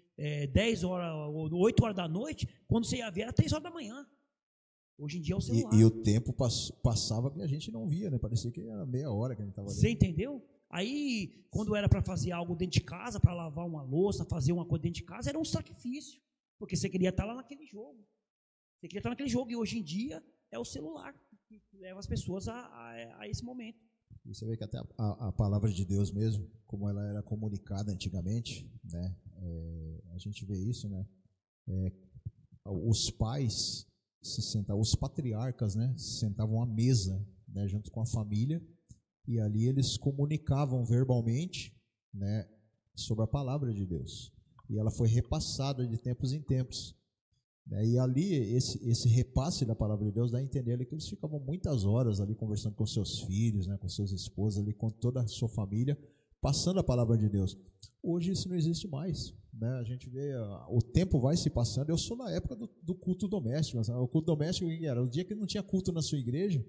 10 horas ou 8 horas da noite, quando você ia ver era 3 horas da manhã. Hoje em dia é o celular. E o tempo passava que a gente não via, né? Parecia que era meia hora que a gente estava ali. Você entendeu? Aí, quando era para fazer algo dentro de casa, para lavar uma louça, fazer uma coisa dentro de casa, era um sacrifício. Porque você queria estar lá naquele jogo. Você queria estar naquele jogo e hoje em dia é o celular que leva as pessoas a esse momento. E você vê que até a palavra de Deus mesmo, como ela era comunicada antigamente, né? A gente vê isso, né? Os pais os patriarcas, né? Se sentavam à mesa, né? Junto com a família, e ali eles comunicavam verbalmente, né? Sobre a palavra de Deus. E ela foi repassada de tempos em tempos. E ali, esse repasse da palavra de Deus dá a entender ali que eles ficavam muitas horas ali conversando com seus filhos, né, com suas esposas, ali, com toda a sua família, passando a palavra de Deus. Hoje isso não existe mais, né? A gente vê, o tempo vai se passando. Eu sou na época do culto doméstico. O culto doméstico era o dia que não tinha culto na sua igreja,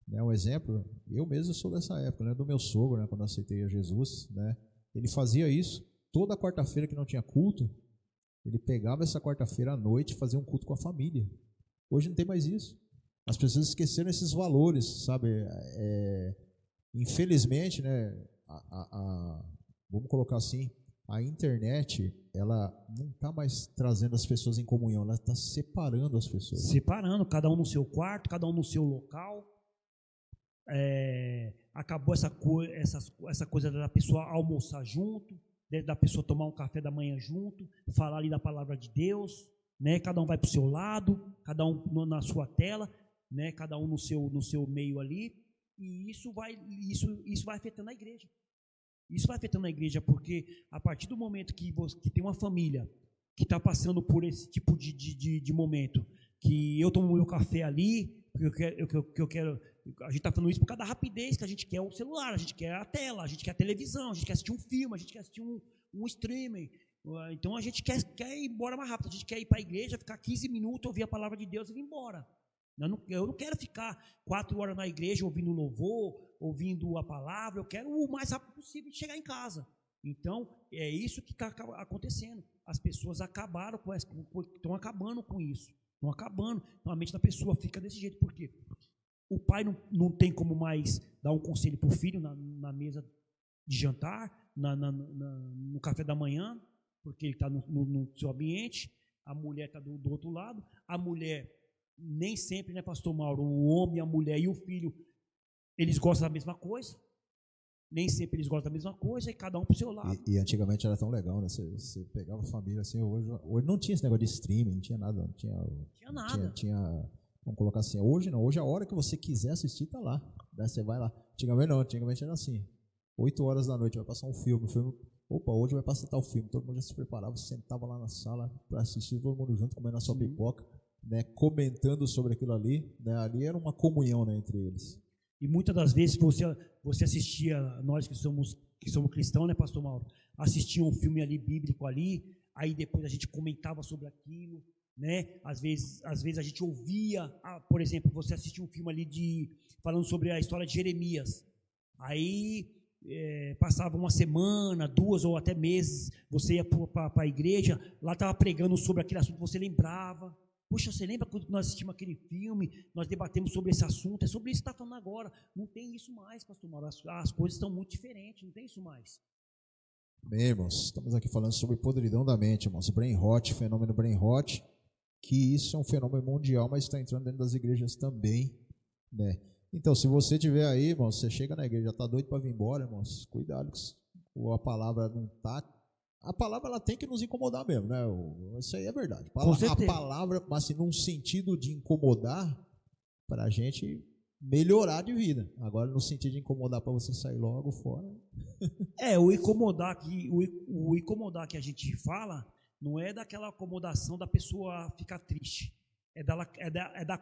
né? Um exemplo, eu mesmo sou dessa época, né? Do meu sogro, né? Quando eu aceitei a Jesus, né? Ele fazia isso toda quarta-feira que não tinha culto. Ele pegava essa quarta-feira à noite e fazia um culto com a família. Hoje não tem mais isso. As pessoas esqueceram esses valores, sabe? Infelizmente, né? Vamos colocar assim, a internet, ela não está mais trazendo as pessoas em comunhão, ela está separando as pessoas. Separando, cada um no seu quarto, cada um no seu local. Acabou essa coisa da pessoa almoçar junto, da pessoa tomar um café da manhã junto, falar ali da palavra de Deus, né? Cada um vai para o seu lado, cada um na sua tela, né? Cada um no seu meio ali, e isso vai afetando a igreja. Isso vai afetando a igreja, porque a partir do momento que tem uma família que está passando por esse tipo de momento, que eu tomo meu café ali, porque eu quero. A gente está falando isso por causa da rapidez que a gente quer o celular, a gente quer a tela, a gente quer a televisão, a gente quer assistir um filme, a gente quer assistir um streaming. Então a gente quer ir embora mais rápido, a gente quer ir para a igreja, ficar 15 minutos, ouvir a palavra de Deus e ir embora. Eu não quero ficar 4 horas na igreja ouvindo louvor, ouvindo a palavra, eu quero o mais rápido possível de chegar em casa. Então, é isso que está acontecendo. As pessoas estão acabando com isso. Estão acabando. Então, a mente da pessoa fica desse jeito. Por quê? O pai não tem como mais dar um conselho para o filho na mesa de jantar, no café da manhã, porque ele está no seu ambiente, a mulher está do outro lado, a mulher, nem sempre, né, pastor Mauro, o homem, a mulher e o filho, eles gostam da mesma coisa, nem sempre eles gostam da mesma coisa, e cada um para o seu lado. E antigamente era tão legal, né? Você pegava a família assim, hoje não tinha esse negócio de streaming, não tinha nada, não tinha nada. Vamos colocar assim, hoje não, hoje a hora que você quiser assistir tá lá, né? Você vai lá. Antigamente era assim, 8 horas da noite vai passar um filme, opa, hoje vai passar tal filme, todo mundo já se preparava, sentava lá na sala para assistir, todo mundo junto, comendo a sua pipoca, né? Comentando sobre aquilo ali, né? Ali era uma comunhão, né, entre eles. E muitas das vezes você assistia, nós que somos cristãos, né, pastor Mauro, assistia um filme ali bíblico ali, aí depois a gente comentava sobre aquilo, né? Às vezes a gente ouvia, por exemplo, você assistia um filme ali falando sobre a história de Jeremias. Aí passava uma semana, 2 ou até meses, você ia para a igreja, lá estava pregando sobre aquele assunto, você lembrava. Poxa, você lembra quando nós assistimos aquele filme, nós debatemos sobre esse assunto, é sobre isso que está falando agora. Não tem isso mais, pastor Mauro, as coisas estão muito diferentes, não tem isso mais. Bem, irmãos, estamos aqui falando sobre podridão da mente, irmãos, brain rot, fenômeno brain rot, que isso é um fenômeno mundial, mas está entrando dentro das igrejas também, né? Então, se você estiver aí, irmãos, você chega na igreja, já está doido para vir embora, irmãos, cuidado, a palavra não está. A palavra ela tem que nos incomodar mesmo, né? Isso aí é verdade. A palavra, mas assim, num sentido de incomodar para a gente melhorar de vida. Agora, no sentido de incomodar para você sair logo fora. O incomodar que a gente fala não é daquela acomodação da pessoa ficar triste. É da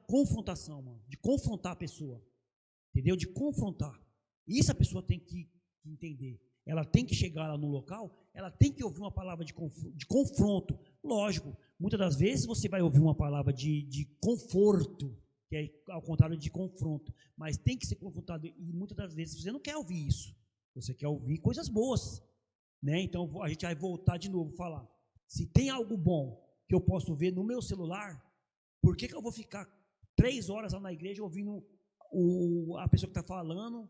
confrontação, mano. De confrontar a pessoa. Entendeu? De confrontar. Isso a pessoa tem que entender. Ela tem que chegar lá no local, ela tem que ouvir uma palavra de confronto. Lógico, muitas das vezes você vai ouvir uma palavra de conforto, que é ao contrário de confronto, mas tem que ser confrontado, e muitas das vezes você não quer ouvir isso, você quer ouvir coisas boas, né? Então a gente vai voltar de novo a falar, se tem algo bom que eu posso ver no meu celular, por que eu vou ficar 3 horas lá na igreja ouvindo a pessoa que está falando,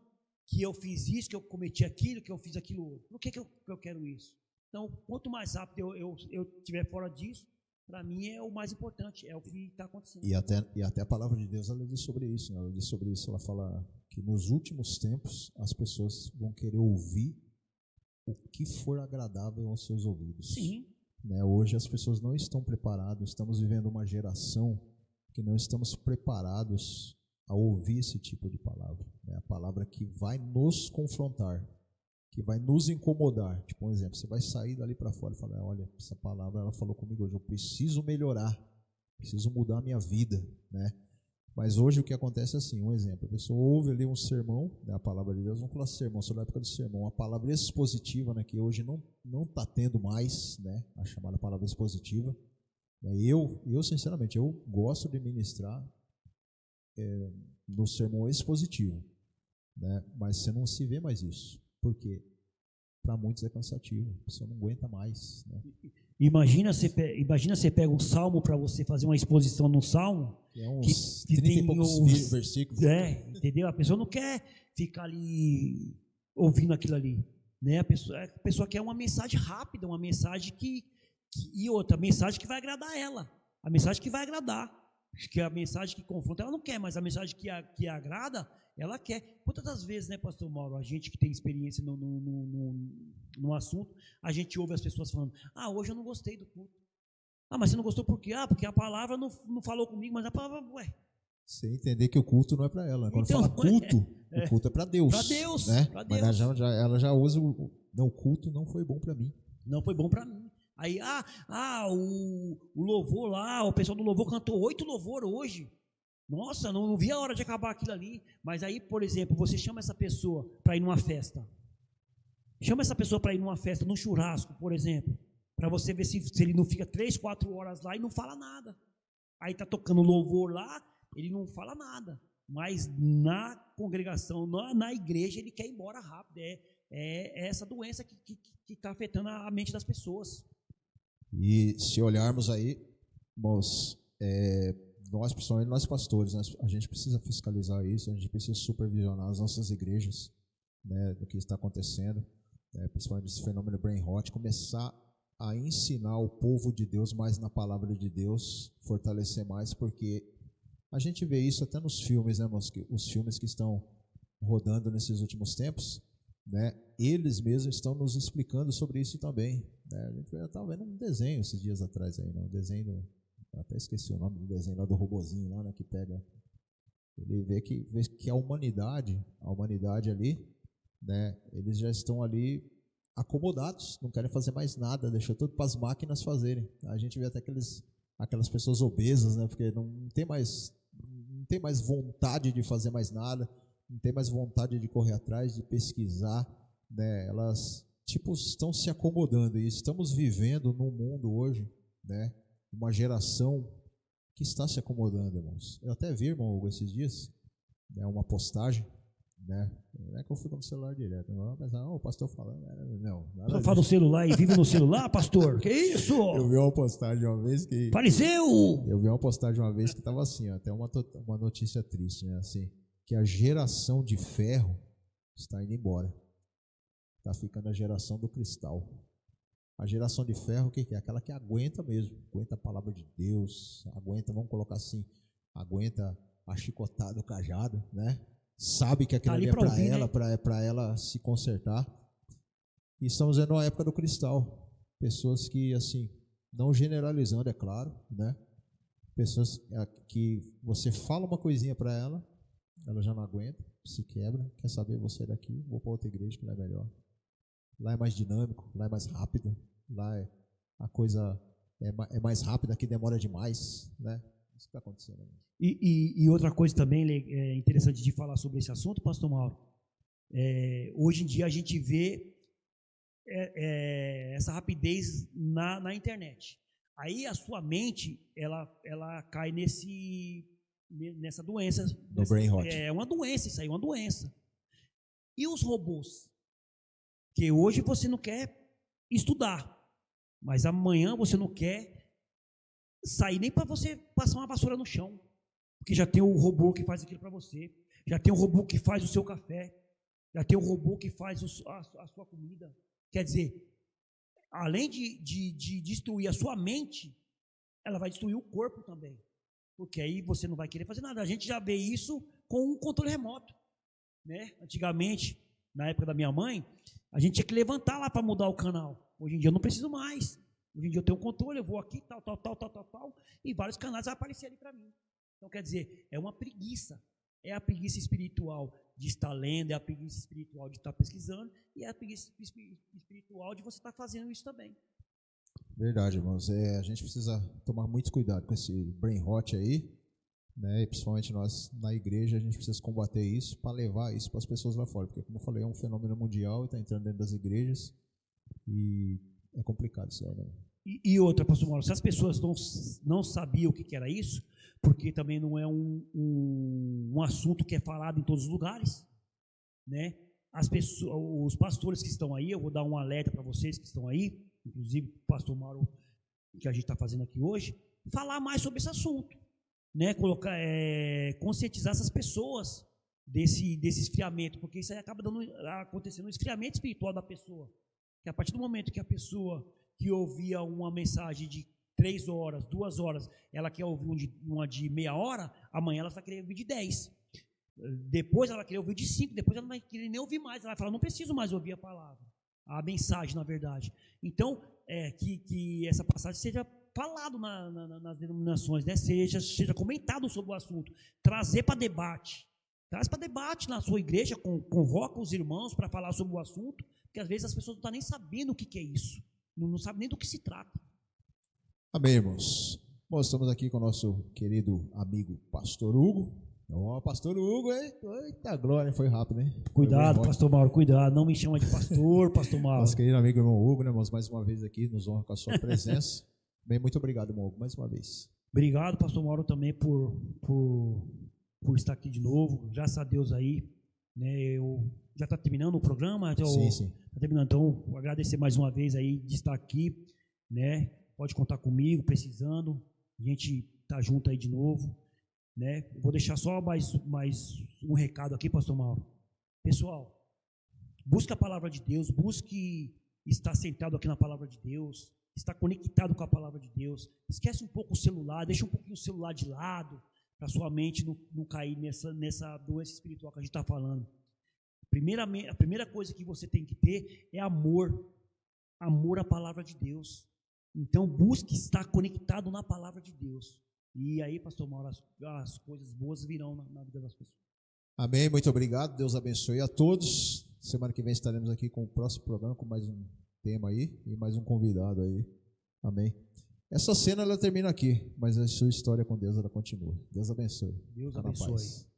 que eu fiz isso, que eu cometi aquilo, que eu fiz aquilo outro. Por que eu quero isso? Então, quanto mais rápido eu estiver fora disso, para mim é o mais importante, é o que está acontecendo. E até a palavra de Deus, ela diz sobre isso, né? Ela diz sobre isso, ela fala que nos últimos tempos as pessoas vão querer ouvir o que for agradável aos seus ouvidos. Sim. Né? Hoje as pessoas não estão preparadas, estamos vivendo uma geração que não estamos preparados a ouvir esse tipo de palavra, né? A palavra que vai nos confrontar, que vai nos incomodar. Tipo um exemplo, você vai sair dali para fora e falar, olha, essa palavra ela falou comigo hoje, eu preciso melhorar, preciso mudar a minha vida, né? Mas hoje o que acontece é assim, um exemplo, a pessoa ouve ali um sermão, né, a palavra de Deus, vamos falar sermão, sobre a época do sermão, uma palavra expositiva, né, que hoje não está tendo mais, né, a chamada palavra expositiva. Eu sinceramente, eu gosto de ministrar no sermão expositivo, né, mas você não se vê mais isso. Por quê? Para muitos é cansativo, a pessoa não aguenta mais, né? Imagina você pega um salmo para você fazer uma exposição no salmo. É uns 30 e poucos versículos. Entendeu? A pessoa não quer ficar ali ouvindo aquilo ali. Né? A pessoa quer uma mensagem rápida, uma mensagem e outra mensagem que vai agradar ela. A mensagem que vai agradar. Acho que a mensagem que confronta, ela não quer, mas a mensagem que agrada, ela quer. Quantas das vezes, né, pastor Mauro, a gente que tem experiência no assunto, a gente ouve as pessoas falando, hoje eu não gostei do culto. Mas você não gostou por quê? Porque a palavra não falou comigo, mas a palavra, Você entender que o culto não é para ela. Né? Quando fala culto, o culto é para Deus. Para Deus, né? Pra Deus. Mas ela já usa o culto não foi bom para mim. Não foi bom para mim. Aí, o louvor lá, o pessoal do louvor cantou 8 louvor hoje. Nossa, não vi a hora de acabar aquilo ali. Mas aí, por exemplo, você chama essa pessoa para ir numa festa. Chama essa pessoa para ir numa festa, num churrasco, por exemplo. Para você ver se ele não fica 3, 4 horas lá e não fala nada. Aí está tocando louvor lá, ele não fala nada. Mas na congregação, na igreja, ele quer ir embora rápido. É essa doença que está afetando a mente das pessoas. E se olharmos aí, nós, principalmente nós pastores, a gente precisa fiscalizar isso, a gente precisa supervisionar as nossas igrejas, né, do que está acontecendo, principalmente esse fenômeno brain rot, começar a ensinar o povo de Deus mais na palavra de Deus, fortalecer mais, porque a gente vê isso até nos filmes, né, irmãos, os filmes que estão rodando nesses últimos tempos, né, eles mesmos estão nos explicando sobre isso também. Né? A gente estava vendo um desenho esses dias atrás aí, né? Um desenho, até esqueci o nome do desenho lá do robozinho lá, né, que pega, ele vê que a humanidade ali, né, eles já estão ali acomodados, não querem fazer mais nada, deixou tudo para as máquinas fazerem. A gente vê até aquelas pessoas obesas, né, porque não tem mais vontade de fazer mais nada, não tem mais vontade de correr atrás, de pesquisar, né? Elas estão se acomodando, e estamos vivendo num mundo hoje, né, uma geração que está se acomodando, irmãos. Eu até vi, irmão Hugo, esses dias, né, uma postagem, né? Não é que eu fui no celular direto, não, mas o pastor falando, não. Só fala no celular e vive no celular, pastor? Que isso? Eu vi uma postagem uma vez que... Fariseu! Eu vi uma postagem uma vez que estava assim, até uma notícia triste, né, assim, que a geração de ferro está indo embora. Está ficando a geração do cristal. A geração de ferro, o que é? Aquela que aguenta mesmo, aguenta a palavra de Deus, aguenta, vamos colocar assim, aguenta a chicotada do cajado, né? Sabe que aquilo ali é para ela, né? Para ela se consertar. E estamos vendo a época do cristal. Pessoas que, assim, não generalizando, é claro, né? Pessoas que você fala uma coisinha para ela já não aguenta, se quebra, quer saber, vou sair daqui, vou para outra igreja que lá é melhor. Lá é mais dinâmico, lá é mais rápido, lá a coisa é mais rápida, aqui demora demais, né? Isso que está acontecendo. E outra coisa também interessante de falar sobre esse assunto, pastor Mauro, hoje em dia a gente vê essa rapidez na internet. Aí a sua mente, ela cai nessa doença. No brain rot. É uma doença, isso aí é uma doença. E os robôs? Que hoje você não quer estudar, mas amanhã você não quer sair nem para você passar uma vassoura no chão, porque já tem o robô que faz aquilo para você, já tem o robô que faz o seu café, já tem o robô que faz a sua comida. Quer dizer, além de destruir a sua mente, ela vai destruir o corpo também, porque aí você não vai querer fazer nada. A gente já vê isso com um controle remoto, né? Antigamente, na época da minha mãe, a gente tinha que levantar lá para mudar o canal. Hoje em dia eu não preciso mais. Hoje em dia eu tenho um controle, eu vou aqui, tal, e vários canais vão aparecer ali para mim. Então, quer dizer, é uma preguiça. É a preguiça espiritual de estar lendo, é a preguiça espiritual de estar pesquisando, e é a preguiça espiritual de você estar fazendo isso também. Verdade, irmãos. A gente precisa tomar muito cuidado com esse brain rot aí, né? E principalmente nós na igreja a gente precisa combater isso para levar isso para as pessoas lá fora, porque como eu falei, é um fenômeno mundial e está entrando dentro das igrejas e é complicado isso aí, né? E outra, pastor Mauro, se as pessoas não sabiam o que era isso, porque também não é um assunto que é falado em todos os lugares, né? Os pastores que estão aí, eu vou dar um alerta para vocês que estão aí, inclusive o pastor Mauro, que a gente está fazendo aqui hoje, falar mais sobre esse assunto, né? Conscientizar essas pessoas desse esfriamento, porque isso aí acaba acontecendo um esfriamento espiritual da pessoa, que a partir do momento que a pessoa que ouvia uma mensagem de 3 horas, 2 horas, ela quer ouvir uma de meia hora, amanhã ela vai querer ouvir de 10. Depois ela vai querer ouvir de 5, depois ela não vai querer nem ouvir mais, ela vai falar, não preciso mais ouvir a palavra, a mensagem, na verdade. Então, que essa passagem seja falado nas denominações, né? seja comentado sobre o assunto, trazer para debate. Traz para debate na sua igreja, convoca os irmãos para falar sobre o assunto, porque às vezes as pessoas não estão nem sabendo o que é isso, não sabem nem do que se trata. Amém, irmãos. Bom, estamos aqui com o nosso querido amigo Pastor Hugo. Pastor Hugo, hein? Eita glória, foi rápido, hein? Cuidado, pastor Mauro, cuidado, não me chama de pastor, pastor Mauro. Nosso querido amigo irmão Hugo, né, irmãos? Mais uma vez aqui, nos honra com a sua presença. Bem, muito obrigado, irmão Hugo, mais uma vez. Obrigado, pastor Mauro, também por estar aqui de novo. Graças a Deus aí, né? Já está terminando o programa? Sim. Tá terminando, então, agradecer mais uma vez aí de estar aqui, né? Pode contar comigo, precisando. A gente tá junto aí de novo, né? Vou deixar só mais um recado aqui, pastor Mauro. Pessoal, busque a palavra de Deus, busque estar sentado aqui na palavra de Deus, estar conectado com a palavra de Deus. Esquece um pouco o celular, deixa um pouquinho o celular de lado, para sua mente não cair nessa doença espiritual que a gente está falando. A primeira coisa que você tem que ter é amor à palavra de Deus. Então, busque estar conectado na palavra de Deus. E aí, pastor Mauro, as coisas boas virão na vida das pessoas. Amém, muito obrigado. Deus abençoe a todos. Semana que vem estaremos aqui com o próximo programa, com mais um tema aí e mais um convidado aí. Amém. Essa cena ela termina aqui, mas a sua história com Deus ela continua. Deus abençoe. Deus abençoe.